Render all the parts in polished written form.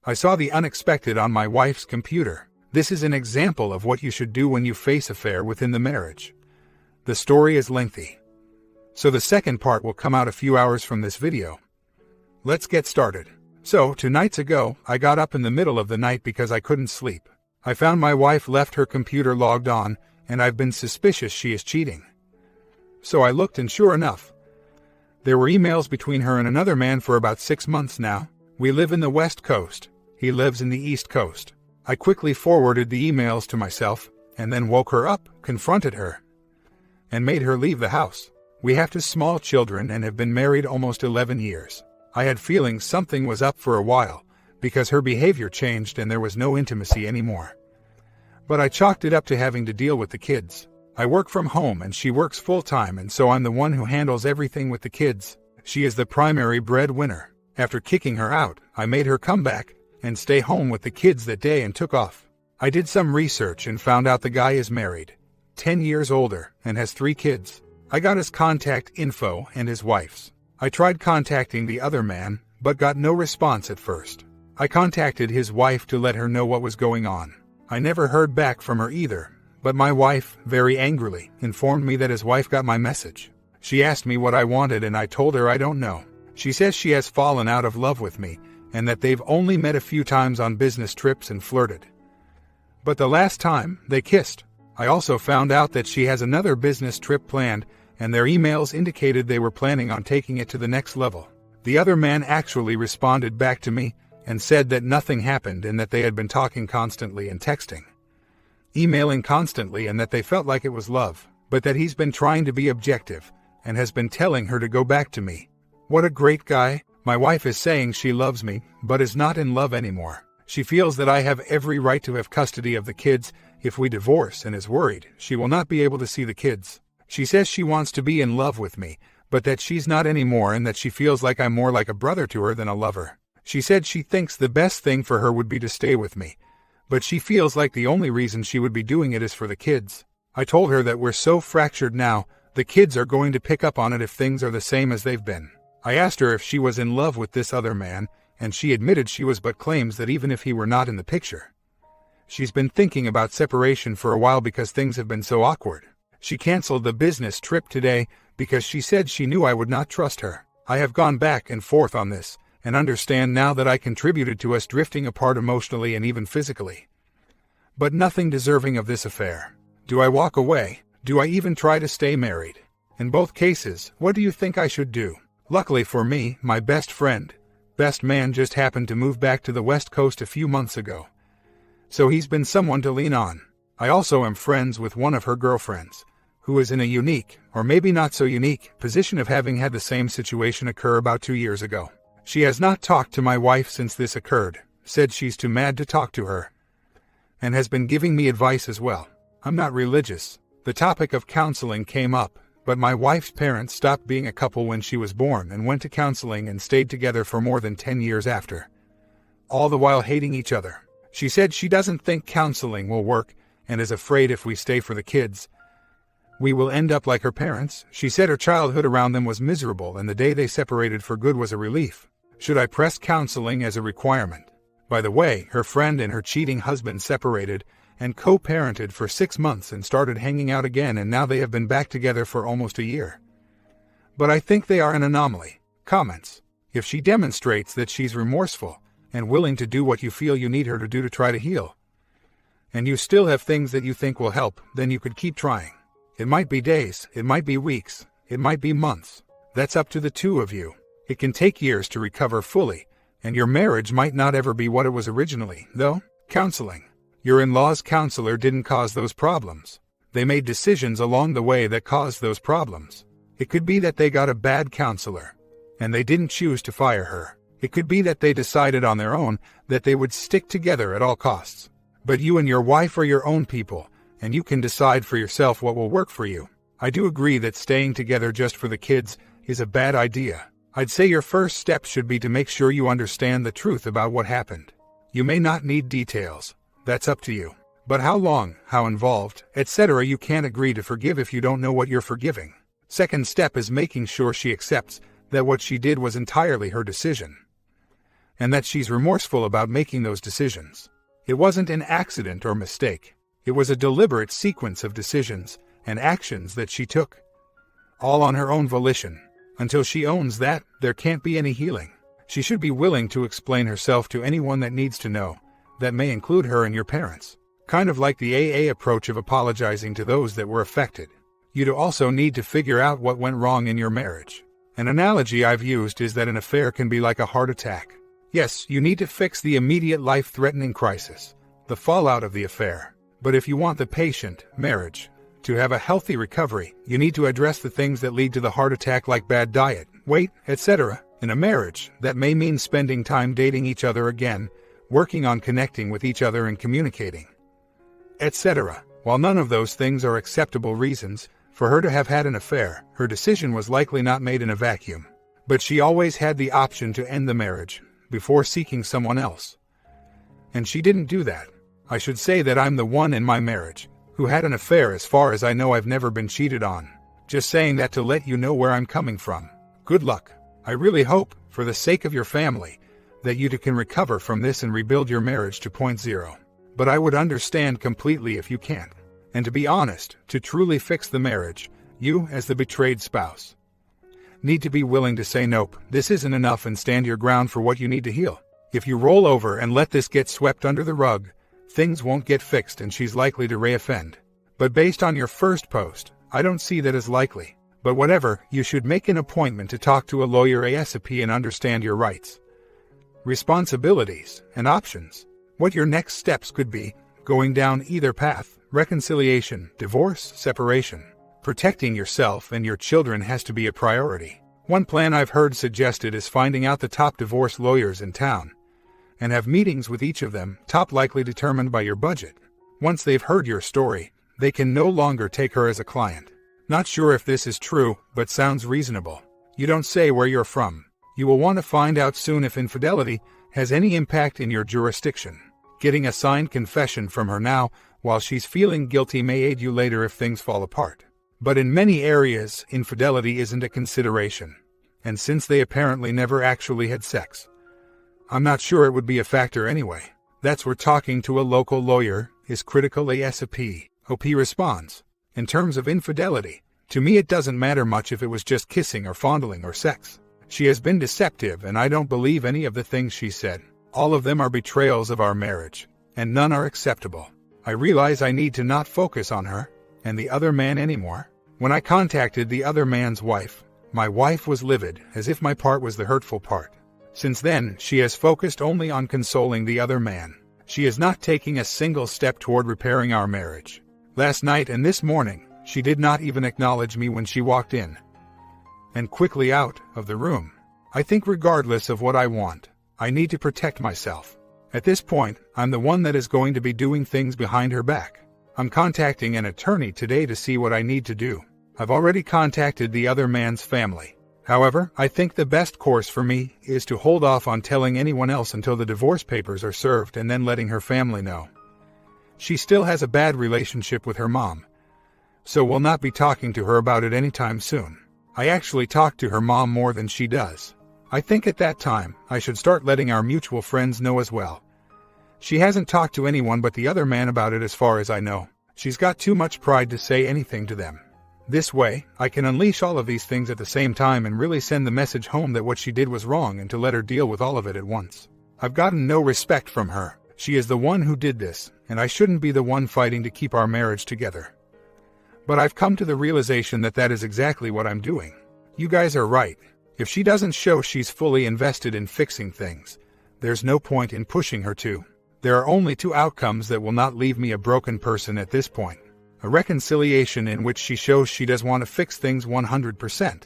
I saw the unexpected on my wife's computer. This is an example of what you should do when you face affair within the marriage. The story is lengthy, so the second part will come out a few hours from this video. Let's get started. So, 2 nights ago, I got up in the middle of the night because I couldn't sleep. I found my wife left her computer logged on, and I've been suspicious she is cheating. So I looked, and sure enough, there were emails between her and another man for about 6 months now. We live in the West Coast. He lives in the East Coast. I quickly forwarded the emails to myself, and then woke her up, confronted her, and made her leave the house. We have 2 small children and have been married almost 11 years. I had feelings something was up for a while, because her behavior changed and there was no intimacy anymore. But I chalked it up to having to deal with the kids. I work from home and she works full-time, and so I'm the one who handles everything with the kids. She is the primary breadwinner. After kicking her out, I made her come back and stay home with the kids that day and took off. I did some research and found out the guy is married, 10 years older, and has 3 kids. I got his contact info and his wife's. I tried contacting the other man, but got no response at first. I contacted his wife to let her know what was going on. I never heard back from her either, but my wife, very angrily, informed me that his wife got my message. She asked me what I wanted and I told her I don't know. She says she has fallen out of love with me, and that they've only met a few times on business trips and flirted. But the last time, they kissed. I also found out that she has another business trip planned, and their emails indicated they were planning on taking it to the next level. The other man actually responded back to me and said that nothing happened and that they had been talking constantly and texting, emailing constantly, and that they felt like it was love, but that he's been trying to be objective and has been telling her to go back to me. What a great guy. My wife is saying she loves me, but is not in love anymore. She feels that I have every right to have custody of the kids if we divorce, and is worried she will not be able to see the kids. She says she wants to be in love with me, but that she's not anymore, and that she feels like I'm more like a brother to her than a lover. She said she thinks the best thing for her would be to stay with me, but she feels like the only reason she would be doing it is for the kids. I told her that we're so fractured now, the kids are going to pick up on it if things are the same as they've been. I asked her if she was in love with this other man, and she admitted she was, but claims that even if he were not in the picture, she's been thinking about separation for a while because things have been so awkward. She canceled the business trip today because she said she knew I would not trust her. I have gone back and forth on this, and understand now that I contributed to us drifting apart emotionally and even physically. But nothing deserving of this affair. Do I walk away? Do I even try to stay married? In both cases, what do you think I should do? Luckily for me, my best man just happened to move back to the West Coast a few months ago. So he's been someone to lean on. I also am friends with one of her girlfriends, who is in a unique, or maybe not so unique, position of having had the same situation occur about 2 years ago. She has not talked to my wife since this occurred, said she's too mad to talk to her, and has been giving me advice as well. I'm not religious. The topic of counseling came up, but my wife's parents stopped being a couple when she was born and went to counseling and stayed together for more than 10 years after, all the while hating each other. She said she doesn't think counseling will work and is afraid if we stay for the kids, we will end up like her parents. She said her childhood around them was miserable and the day they separated for good was a relief. Should I press counseling as a requirement? By the way, her friend and her cheating husband separated and co-parented for 6 months and started hanging out again, and now they have been back together for almost a year. But I think they are an anomaly. Comments. If she demonstrates that she's remorseful and willing to do what you feel you need her to do to try to heal, and you still have things that you think will help, then you could keep trying. It might be days, it might be weeks, it might be months. That's up to the 2 of you. It can take years to recover fully, and your marriage might not ever be what it was originally, though. Counseling. Your in-laws' counselor didn't cause those problems. They made decisions along the way that caused those problems. It could be that they got a bad counselor, and they didn't choose to fire her. It could be that they decided on their own that they would stick together at all costs. But you and your wife are your own people, and you can decide for yourself what will work for you. I do agree that staying together just for the kids is a bad idea. I'd say your first step should be to make sure you understand the truth about what happened. You may not need details. That's up to you. But how long, how involved, etc. You can't agree to forgive if you don't know what you're forgiving. Second step is making sure she accepts that what she did was entirely her decision. and that she's remorseful about making those decisions. It wasn't an accident or mistake. It was a deliberate sequence of decisions and actions that she took, all on her own volition. Until she owns that, there can't be any healing. She should be willing to explain herself to anyone that needs to know. That may include her and your parents. Kind of like the AA approach of apologizing to those that were affected. You'd also need to figure out what went wrong in your marriage. An analogy I've used is that an affair can be like a heart attack. Yes, you need to fix the immediate life-threatening crisis, the fallout of the affair. But if you want the patient, marriage, to have a healthy recovery, you need to address the things that lead to the heart attack, like bad diet, weight, etc. In a marriage, that may mean spending time dating each other again, working on connecting with each other and communicating, etc. While none of those things are acceptable reasons for her to have had an affair, her decision was likely not made in a vacuum. But she always had the option to end the marriage before seeking someone else. And she didn't do that. I should say that I'm the one in my marriage who had an affair. As far as I know, I've never been cheated on. Just saying that to let you know where I'm coming from. Good luck. I really hope, for the sake of your family, that you two can recover from this and rebuild your marriage to point zero. But I would understand completely if you can't. And to be honest, to truly fix the marriage, you, as the betrayed spouse, need to be willing to say nope, this isn't enough, and stand your ground for what you need to heal. If you roll over and let this get swept under the rug, things won't get fixed and she's likely to reoffend. But based on your first post, I don't see that as likely. But whatever, you should make an appointment to talk to a lawyer ASAP and understand your rights, responsibilities, and options. What your next steps could be, going down either path: reconciliation, divorce, separation. Protecting yourself and your children has to be a priority. One plan I've heard suggested is finding out the top divorce lawyers in town and have meetings with each of them, top likely determined by your budget. Once they've heard your story, they can no longer take her as a client. Not sure if this is true, but sounds reasonable. You don't say where you're from. You will want to find out soon if infidelity has any impact in your jurisdiction. Getting a signed confession from her now, while she's feeling guilty, may aid you later if things fall apart. But in many areas, infidelity isn't a consideration. And since they apparently never actually had sex, I'm not sure it would be a factor anyway. That's where talking to a local lawyer is critical ASAP. OP responds. In terms of infidelity, to me it doesn't matter much if it was just kissing or fondling or sex. She has been deceptive, and I don't believe any of the things she said. All of them are betrayals of our marriage, and none are acceptable. I realize I need to not focus on her and the other man anymore. When I contacted the other man's wife, my wife was livid, as if my part was the hurtful part. Since then, she has focused only on consoling the other man. She is not taking a single step toward repairing our marriage. Last night and this morning, she did not even acknowledge me when she walked in and quickly out of the room. I think regardless of what I want, I need to protect myself. At this point, I'm the one that is going to be doing things behind her back. I'm contacting an attorney today to see what I need to do. I've already contacted the other man's family. However, I think the best course for me is to hold off on telling anyone else until the divorce papers are served and then letting her family know. She still has a bad relationship with her mom, so we'll not be talking to her about it anytime soon. I actually talk to her mom more than she does. I think at that time, I should start letting our mutual friends know as well. She hasn't talked to anyone but the other man about it as far as I know. She's got too much pride to say anything to them. This way, I can unleash all of these things at the same time and really send the message home that what she did was wrong, and to let her deal with all of it at once. I've gotten no respect from her. She is the one who did this, and I shouldn't be the one fighting to keep our marriage together. But I've come to the realization that that is exactly what I'm doing. You guys are right. If she doesn't show she's fully invested in fixing things, there's no point in pushing her to. There are only two outcomes that will not leave me a broken person at this point. A reconciliation in which she shows she does want to fix things 100%.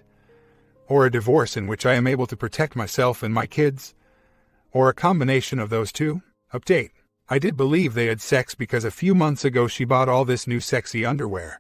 Or a divorce in which I am able to protect myself and my kids. Or a combination of those two. Update. I did believe they had sex because a few months ago she bought all this new sexy underwear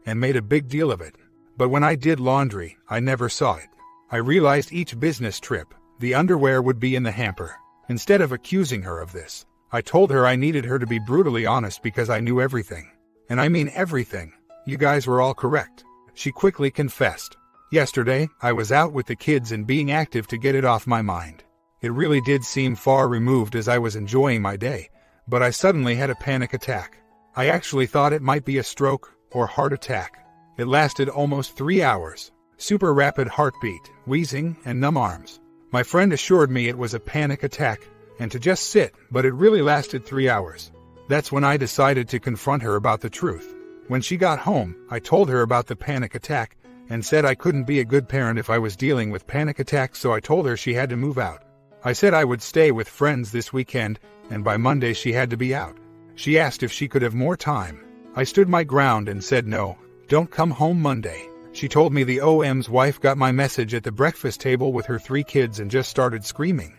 and made a big deal of it. But when I did laundry, I never saw it. I realized each business trip, the underwear would be in the hamper. Instead of accusing her of this, I told her I needed her to be brutally honest because I knew everything. And I mean everything. You guys were all correct. She quickly confessed. Yesterday, I was out with the kids and being active to get it off my mind. It really did seem far removed as I was enjoying my day, but I suddenly had a panic attack. I actually thought it might be a stroke or heart attack. It lasted almost 3 hours. Super rapid heartbeat, wheezing, and numb arms. My friend assured me it was a panic attack, and to just sit, but it really lasted 3 hours. That's when I decided to confront her about the truth. When she got home, I told her about the panic attack, and said I couldn't be a good parent if I was dealing with panic attacks, so I told her she had to move out. I said I would stay with friends this weekend, and by Monday she had to be out. She asked if she could have more time. I stood my ground and said no, don't come home Monday. She told me the OM's wife got my message at the breakfast table with her 3 kids and just started screaming.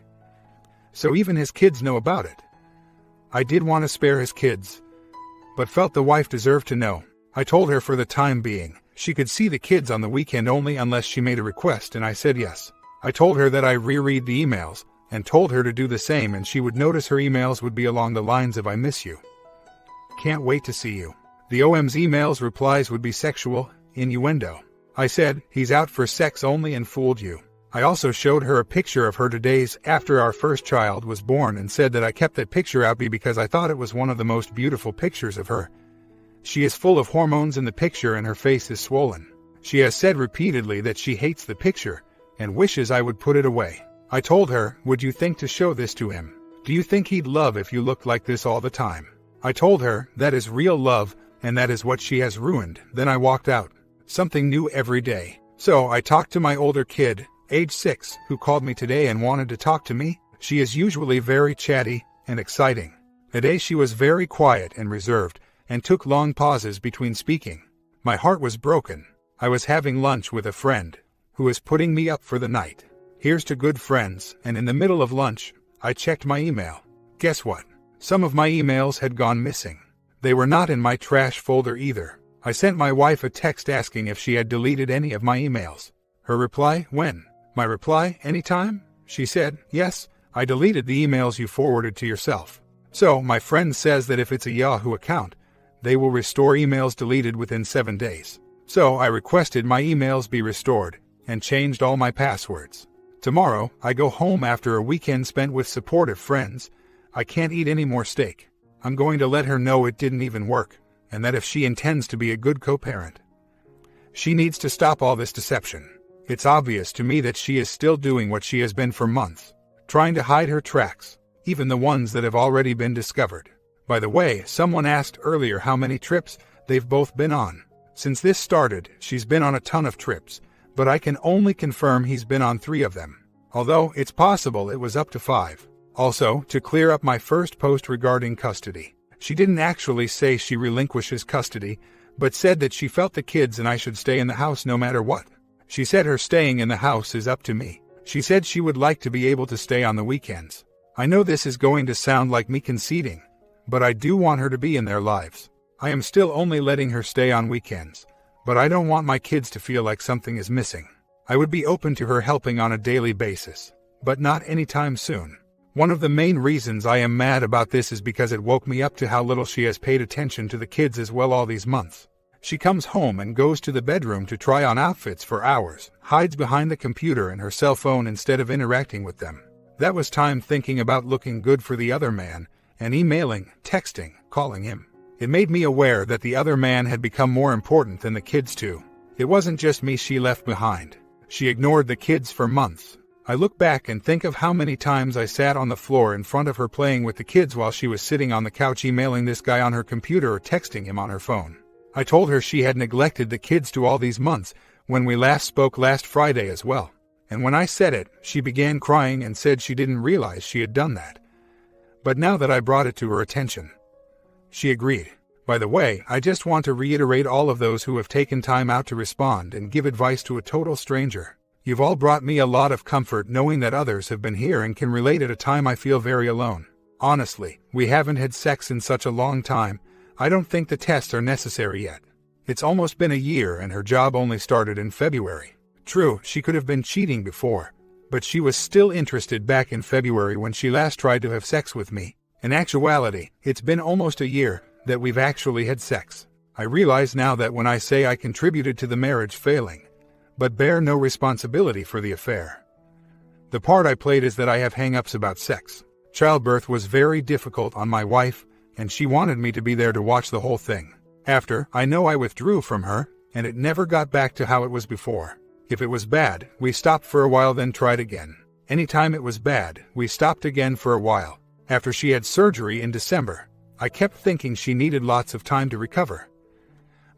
So even his kids know about it. I did want to spare his kids, but felt the wife deserved to know. I told her for the time being, she could see the kids on the weekend only unless she made a request, and I said yes. I told her that I reread the emails, and told her to do the same, and she would notice her emails would be along the lines of I miss you. Can't wait to see you. The OM's emails replies would be sexual, innuendo. I said, he's out for sex only and fooled you. I also showed her a picture of her 2 days after our first child was born and said that I kept that picture out because I thought it was one of the most beautiful pictures of her. She is full of hormones in the picture and her face is swollen. She has said repeatedly that she hates the picture and wishes I would put it away. I told her, would you think to show this to him? Do you think he'd love if you looked like this all the time? I told her that is real love and that is what she has ruined. Then I walked out. Something new every day. So I talked to my older kid, age 6, who called me today and wanted to talk to me. She is usually very chatty and exciting. Today she was very quiet and reserved and took long pauses between speaking. My heart was broken. I was having lunch with a friend who is putting me up for the night. Here's to good friends, and in the middle of lunch, I checked my email. Guess what? Some of my emails had gone missing. They were not in my trash folder either. I sent my wife a text asking if she had deleted any of my emails. Her reply, when? My reply, anytime? She said, yes, I deleted the emails you forwarded to yourself. So, my friend says that if it's a Yahoo account, they will restore emails deleted within 7 days. So, I requested my emails be restored, and changed all my passwords. Tomorrow, I go home after a weekend spent with supportive friends. I can't eat any more steak. I'm going to let her know it didn't even work, and that if she intends to be a good co-parent, she needs to stop all this deception. It's obvious to me that she is still doing what she has been for months, trying to hide her tracks, even the ones that have already been discovered. By the way, someone asked earlier how many trips they've both been on. Since this started, she's been on a ton of trips, but I can only confirm he's been on 3 of them, although it's possible it was up to 5. Also, to clear up my first post regarding custody, she didn't actually say she relinquishes custody, but said that she felt the kids and I should stay in the house no matter what. She said her staying in the house is up to me. She said she would like to be able to stay on the weekends. I know this is going to sound like me conceding, but I do want her to be in their lives. I am still only letting her stay on weekends, but I don't want my kids to feel like something is missing. I would be open to her helping on a daily basis, but not anytime soon. One of the main reasons I am mad about this is because it woke me up to how little she has paid attention to the kids as well all these months. She comes home and goes to the bedroom to try on outfits for hours, hides behind the computer and her cell phone instead of interacting with them. That was time thinking about looking good for the other man, and emailing, texting, calling him. It made me aware that the other man had become more important than the kids too. It wasn't just me she left behind. She ignored the kids for months. I look back and think of how many times I sat on the floor in front of her playing with the kids while she was sitting on the couch emailing this guy on her computer or texting him on her phone. I told her she had neglected the kids to all these months when we last spoke last Friday as well. And when I said it, she began crying and said she didn't realize she had done that. But now that I brought it to her attention, she agreed. By the way, I just want to reiterate all of those who have taken time out to respond and give advice to a total stranger. You've all brought me a lot of comfort knowing that others have been here and can relate at a time I feel very alone. Honestly, we haven't had sex in such a long time. I don't think the tests are necessary yet. It's almost been a year and her job only started in February. True, she could have been cheating before, but she was still interested back in February when she last tried to have sex with me. In actuality, it's been almost a year that we've actually had sex. I realize now that when I say I contributed to the marriage failing, but bear no responsibility for the affair, The part I played is that I have hang-ups about sex. Childbirth was very difficult on my wife, and she wanted me to be there to watch the whole thing. After, I know I withdrew from her, and it never got back to how it was before. If it was bad, we stopped for a while then tried again. Anytime it was bad, we stopped again for a while. After she had surgery in December, I kept thinking she needed lots of time to recover.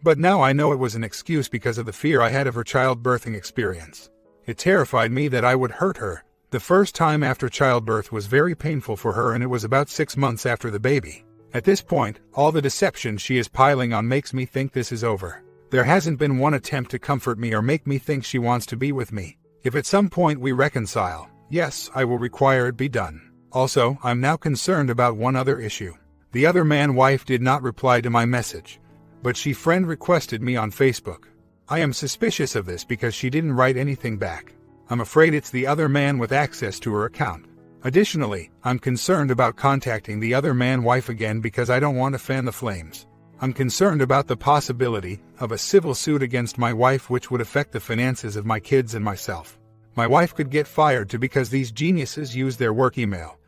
But now I know it was an excuse because of the fear I had of her childbirthing experience. It terrified me that I would hurt her. The first time after childbirth was very painful for her, and it was about 6 months after the baby. At this point, all the deception she is piling on makes me think this is over. There hasn't been one attempt to comfort me or make me think she wants to be with me. If at some point we reconcile, yes, I will require it be done. Also, I'm now concerned about one other issue. The other man wife did not reply to my message, but she friend requested me on Facebook. I am suspicious of this because she didn't write anything back. I'm afraid it's the other man with access to her account. Additionally, I'm concerned about contacting the other man wife again because I don't want to fan the flames. I'm concerned about the possibility of a civil suit against my wife which would affect the finances of my kids and myself. My wife could get fired too because these geniuses use their work email.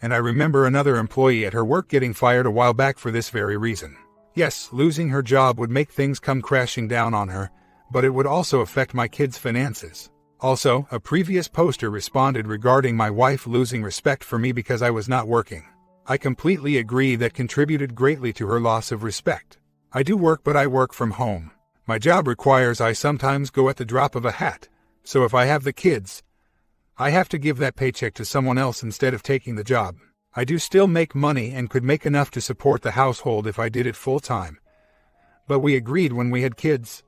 And I remember another employee at her work getting fired a while back for this very reason. Yes, losing her job would make things come crashing down on her, but it would also affect my kids' finances. Also, a previous poster responded regarding my wife losing respect for me because I was not working. I completely agree that contributed greatly to her loss of respect. I do work, but I work from home. My job requires I sometimes go at the drop of a hat, so if I have the kids, I have to give that paycheck to someone else instead of taking the job. I do still make money and could make enough to support the household if I did it full time. But we agreed when we had kids,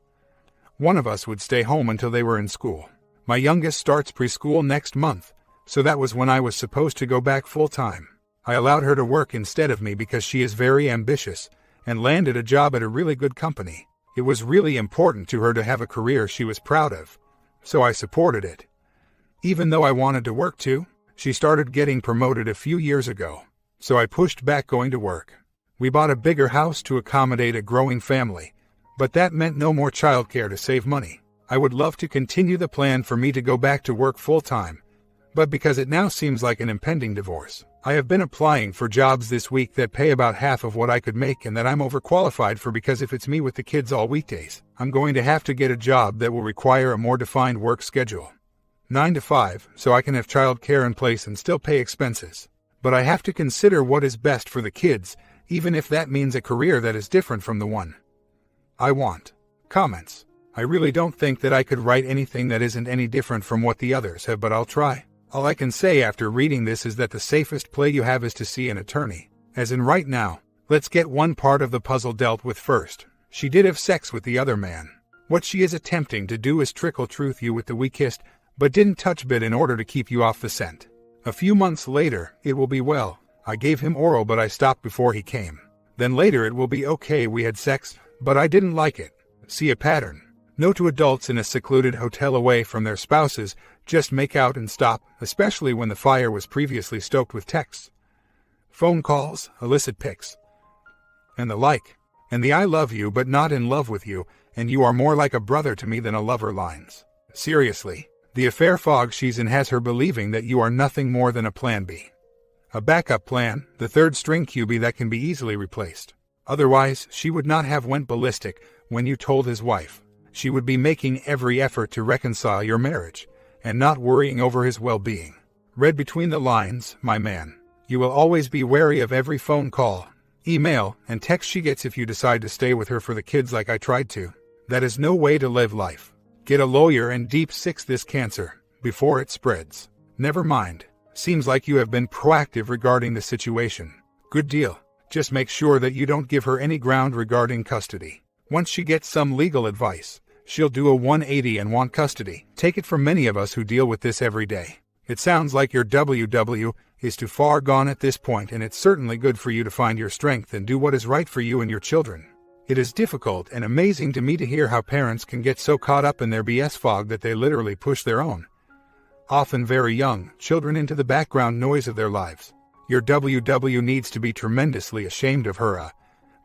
one of us would stay home until they were in school. My youngest starts preschool next month, so that was when I was supposed to go back full time. I allowed her to work instead of me because she is very ambitious and landed a job at a really good company. It was really important to her to have a career she was proud of, so I supported it. Even though I wanted to work too, she started getting promoted a few years ago, so I pushed back going to work. We bought a bigger house to accommodate a growing family, but that meant no more childcare to save money. I would love to continue the plan for me to go back to work full-time, but because it now seems like an impending divorce, I have been applying for jobs this week that pay about half of what I could make and that I'm overqualified for because if it's me with the kids all weekdays, I'm going to have to get a job that will require a more defined work schedule. 9 to 5, so I can have child care in place and still pay expenses. But I have to consider what is best for the kids, even if that means a career that is different from the one I want. Comments. I really don't think that I could write anything that isn't any different from what the others have, but I'll try. All I can say after reading this is that the safest play you have is to see an attorney. As in right now, let's get one part of the puzzle dealt with first. She did have sex with the other man. What she is attempting to do is trickle truth you with the we kissed, but didn't touch bit in order to keep you off the scent. A few months later, it will be well, I gave him oral but I stopped before he came. Then later it will be okay, we had sex, but I didn't like it. See a pattern. No to adults in a secluded hotel away from their spouses, just make out and stop, especially when the fire was previously stoked with texts, phone calls, illicit pics, and the like. And the I love you but not in love with you, and you are more like a brother to me than a lover lines. Seriously, the affair fog she's in has her believing that you are nothing more than a plan B. A backup plan, the third string QB that can be easily replaced. Otherwise, she would not have went ballistic when you told his wife. She would be making every effort to reconcile your marriage, and not worrying over his well-being. Read between the lines, my man. You will always be wary of every phone call, email, and text she gets if you decide to stay with her for the kids like I tried to. That is no way to live life. Get a lawyer and deep six this cancer, before it spreads. Never mind. Seems like you have been proactive regarding the situation. Good deal. Just make sure that you don't give her any ground regarding custody. Once she gets some legal advice, she'll do a 180 and want custody. Take it from many of us who deal with this every day. It sounds like your WW is too far gone at this point, and it's certainly good for you to find your strength and do what is right for you and your children. It is difficult and amazing to me to hear how parents can get so caught up in their BS fog that they literally push their own, often very young, children into the background noise of their lives. Your WW needs to be tremendously ashamed of her,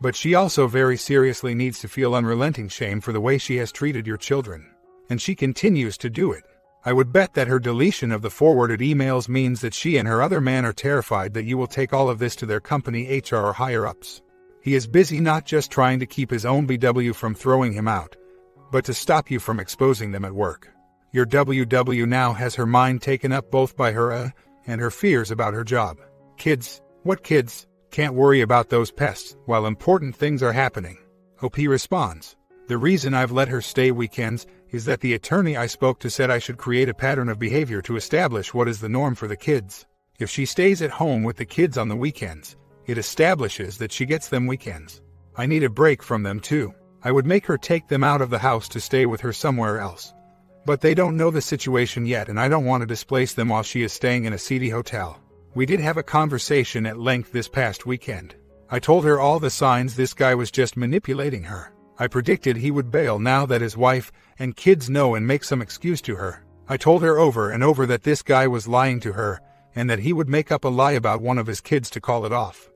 but she also very seriously needs to feel unrelenting shame for the way she has treated your children. And she continues to do it. I would bet that her deletion of the forwarded emails means that she and her other man are terrified that you will take all of this to their company HR or higher-ups. He is busy not just trying to keep his own BW from throwing him out, but to stop you from exposing them at work. Your WW now has her mind taken up both by her and her fears about her job. Kids? What kids? Can't worry about those pests while important things are happening. OP responds. The reason I've let her stay weekends is that the attorney I spoke to said I should create a pattern of behavior to establish what is the norm for the kids. If she stays at home with the kids on the weekends, it establishes that she gets them weekends. I need a break from them too. I would make her take them out of the house to stay with her somewhere else. But they don't know the situation yet, and I don't want to displace them while she is staying in a seedy hotel. We did have a conversation at length this past weekend. I told her all the signs this guy was just manipulating her. I predicted he would bail now that his wife and kids know and make some excuse to her. I told her over and over that this guy was lying to her and that he would make up a lie about one of his kids to call it off,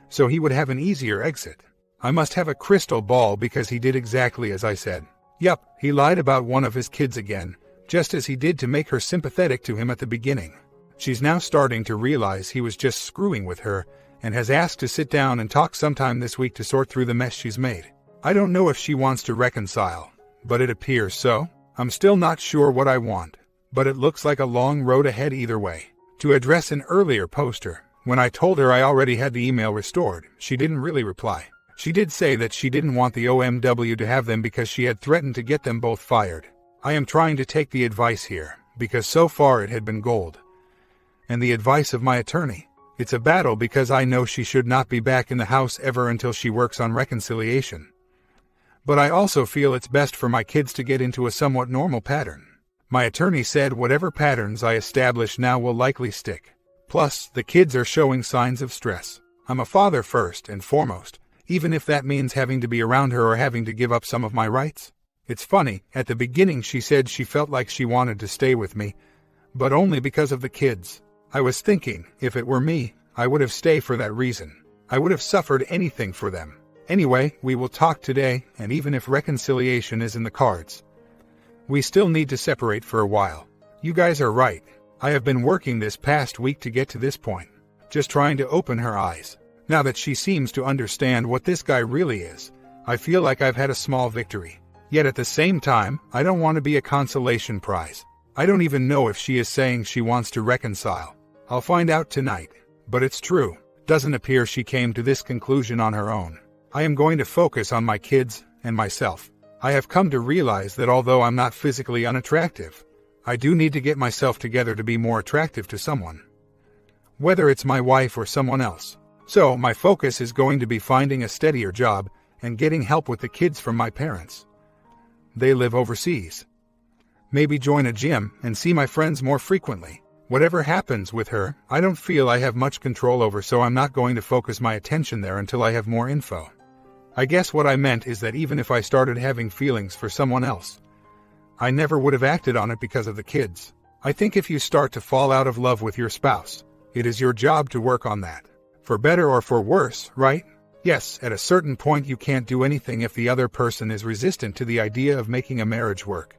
so he would have an easier exit. I must have a crystal ball because he did exactly as I said. Yup, he lied about one of his kids again, just as he did to make her sympathetic to him at the beginning. She's now starting to realize he was just screwing with her and has asked to sit down and talk sometime this week to sort through the mess she's made. I don't know if she wants to reconcile, but it appears so. I'm still not sure what I want, but it looks like a long road ahead either way. To address an earlier poster, when I told her I already had the email restored, she didn't really reply. She did say that she didn't want the OMW to have them because she had threatened to get them both fired. I am trying to take the advice here, because so far it had been gold. And the advice of my attorney. It's a battle because I know she should not be back in the house ever until she works on reconciliation. But I also feel it's best for my kids to get into a somewhat normal pattern. My attorney said whatever patterns I establish now will likely stick. Plus, the kids are showing signs of stress. I'm a father first and foremost, even if that means having to be around her or having to give up some of my rights. It's funny, at the beginning she said she felt like she wanted to stay with me, but only because of the kids. I was thinking, if it were me, I would have stayed for that reason. I would have suffered anything for them. Anyway, we will talk today, and even if reconciliation is in the cards, we still need to separate for a while. You guys are right. I have been working this past week to get to this point, just trying to open her eyes. Now that she seems to understand what this guy really is, I feel like I've had a small victory. Yet at the same time, I don't want to be a consolation prize. I don't even know if she is saying she wants to reconcile. I'll find out tonight. But it's true. Doesn't appear she came to this conclusion on her own. I am going to focus on my kids and myself. I have come to realize that although I'm not physically unattractive, I do need to get myself together to be more attractive to someone. Whether it's my wife or someone else. So my focus is going to be finding a steadier job and getting help with the kids from my parents. They live overseas. Maybe join a gym and see my friends more frequently. Whatever happens with her, I don't feel I have much control over, so I'm not going to focus my attention there until I have more info. I guess what I meant is that even if I started having feelings for someone else, I never would have acted on it because of the kids. I think if you start to fall out of love with your spouse, it is your job to work on that. For better or for worse, right? Yes, at a certain point you can't do anything if the other person is resistant to the idea of making a marriage work.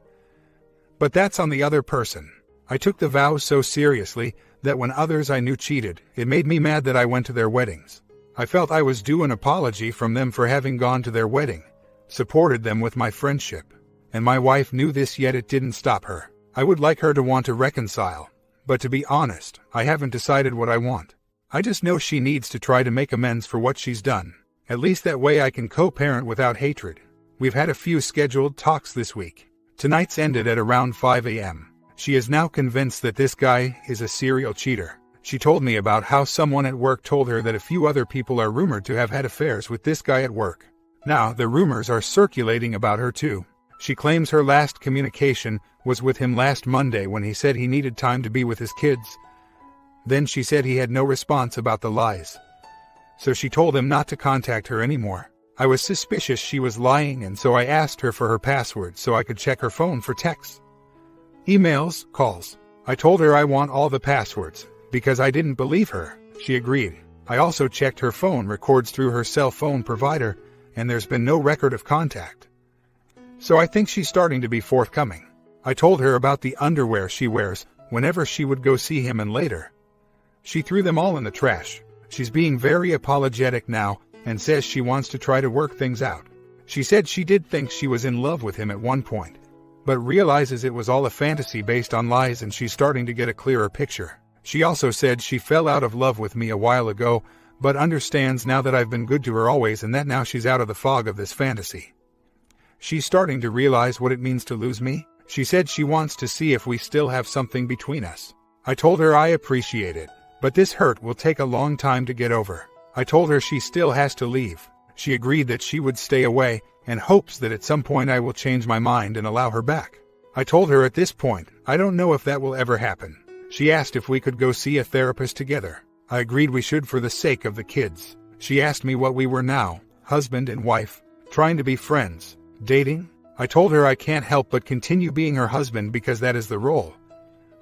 But that's on the other person. I took the vows so seriously that when others I knew cheated, it made me mad that I went to their weddings. I felt I was due an apology from them for having gone to their wedding, supported them with my friendship. And my wife knew this, yet it didn't stop her. I would like her to want to reconcile, but to be honest, I haven't decided what I want. I just know she needs to try to make amends for what she's done. At least that way I can co-parent without hatred. We've had a few scheduled talks this week. Tonight's ended at around 5 a.m. She is now convinced that this guy is a serial cheater. She told me about how someone at work told her that a few other people are rumored to have had affairs with this guy at work. Now, the rumors are circulating about her too. She claims her last communication was with him last Monday when he said he needed time to be with his kids. Then she said he had no response about the lies. So she told him not to contact her anymore. I was suspicious she was lying, and so I asked her for her password so I could check her phone for texts, emails, calls. I told her I want all the passwords, because I didn't believe her. She agreed. I also checked her phone records through her cell phone provider, and there's been no record of contact. So I think she's starting to be forthcoming. I told her about the underwear she wears whenever she would go see him, and later she threw them all in the trash. She's being very apologetic now and says she wants to try to work things out. She said she did think she was in love with him at one point, but realizes it was all a fantasy based on lies, and she's starting to get a clearer picture. She also said she fell out of love with me a while ago, but understands now that I've been good to her always and that now she's out of the fog of this fantasy. She's starting to realize what it means to lose me. She said she wants to see if we still have something between us. I told her I appreciate it, but this hurt will take a long time to get over. I told her she still has to leave. She agreed that she would stay away and hopes that at some point I will change my mind and allow her back. I told her at this point, I don't know if that will ever happen. She asked if we could go see a therapist together. I agreed we should for the sake of the kids. She asked me what we were now, husband and wife, trying to be friends, dating. I told her I can't help but continue being her husband because that is the role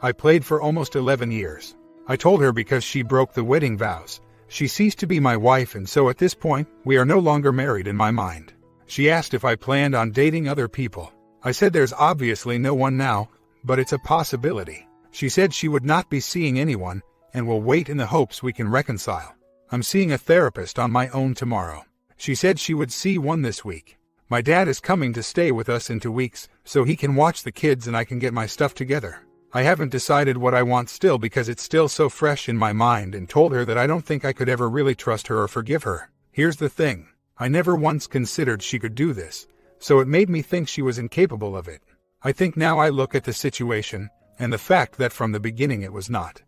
I played for almost 11 years. I told her because she broke the wedding vows, she ceased to be my wife, and so at this point, we are no longer married in my mind. She asked if I planned on dating other people. I said there's obviously no one now, but it's a possibility. She said she would not be seeing anyone and will wait in the hopes we can reconcile. I'm seeing a therapist on my own tomorrow. She said she would see one this week. My dad is coming to stay with us in 2 weeks, so he can watch the kids and I can get my stuff together. I haven't decided what I want still because it's still so fresh in my mind, and told her that I don't think I could ever really trust her or forgive her. Here's the thing. I never once considered she could do this, so it made me think she was incapable of it. I think now I look at the situation and the fact that from the beginning it was not.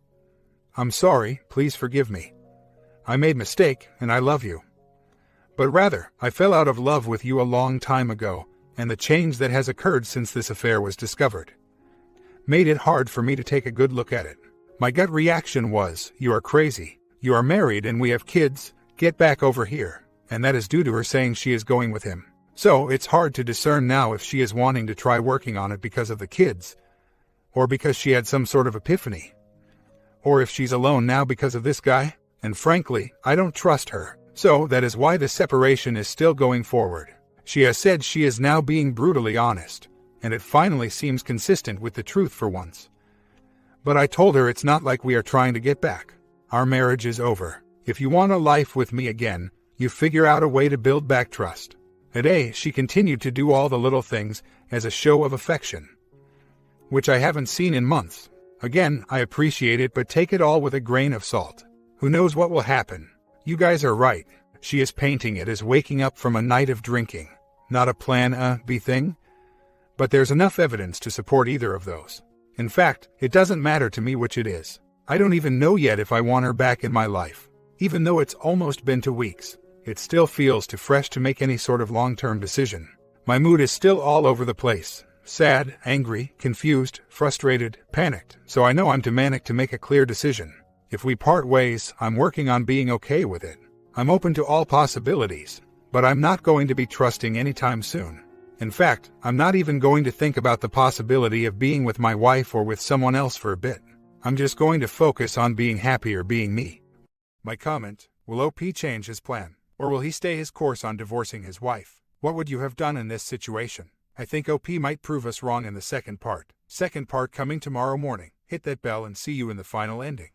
I'm sorry, please forgive me. I made a mistake and I love you. But rather, I fell out of love with you a long time ago, and the change that has occurred since this affair was discovered made it hard for me to take a good look at it. My gut reaction was, you are crazy. You are married and we have kids. Get back over here. And that is due to her saying she is going with him. So it's hard to discern now if she is wanting to try working on it because of the kids, or because she had some sort of epiphany, or if she's alone now because of this guy. And frankly, I don't trust her. So that is why the separation is still going forward. She has said she is now being brutally honest, and it finally seems consistent with the truth for once. But I told her it's not like we are trying to get back. Our marriage is over. If you want a life with me again, you figure out a way to build back trust. Today, she continued to do all the little things as a show of affection, which I haven't seen in months. Again, I appreciate it, but take it all with a grain of salt. Who knows what will happen? You guys are right. She is painting it as waking up from a night of drinking, not a plan B thing. But there's enough evidence to support either of those. In fact, it doesn't matter to me which it is. I don't even know yet if I want her back in my life. Even though it's almost been 2 weeks, it still feels too fresh to make any sort of long-term decision. My mood is still all over the place. Sad, angry, confused, frustrated, panicked, so I know I'm too manic to make a clear decision. If we part ways, I'm working on being okay with it. I'm open to all possibilities, but I'm not going to be trusting anytime soon. In fact, I'm not even going to think about the possibility of being with my wife or with someone else for a bit. I'm just going to focus on being happy or being me. My comment, will OP change his plan? Or will he stay his course on divorcing his wife? What would you have done in this situation? I think OP might prove us wrong in the second part. Second part coming tomorrow morning. Hit that bell and see you in the final ending.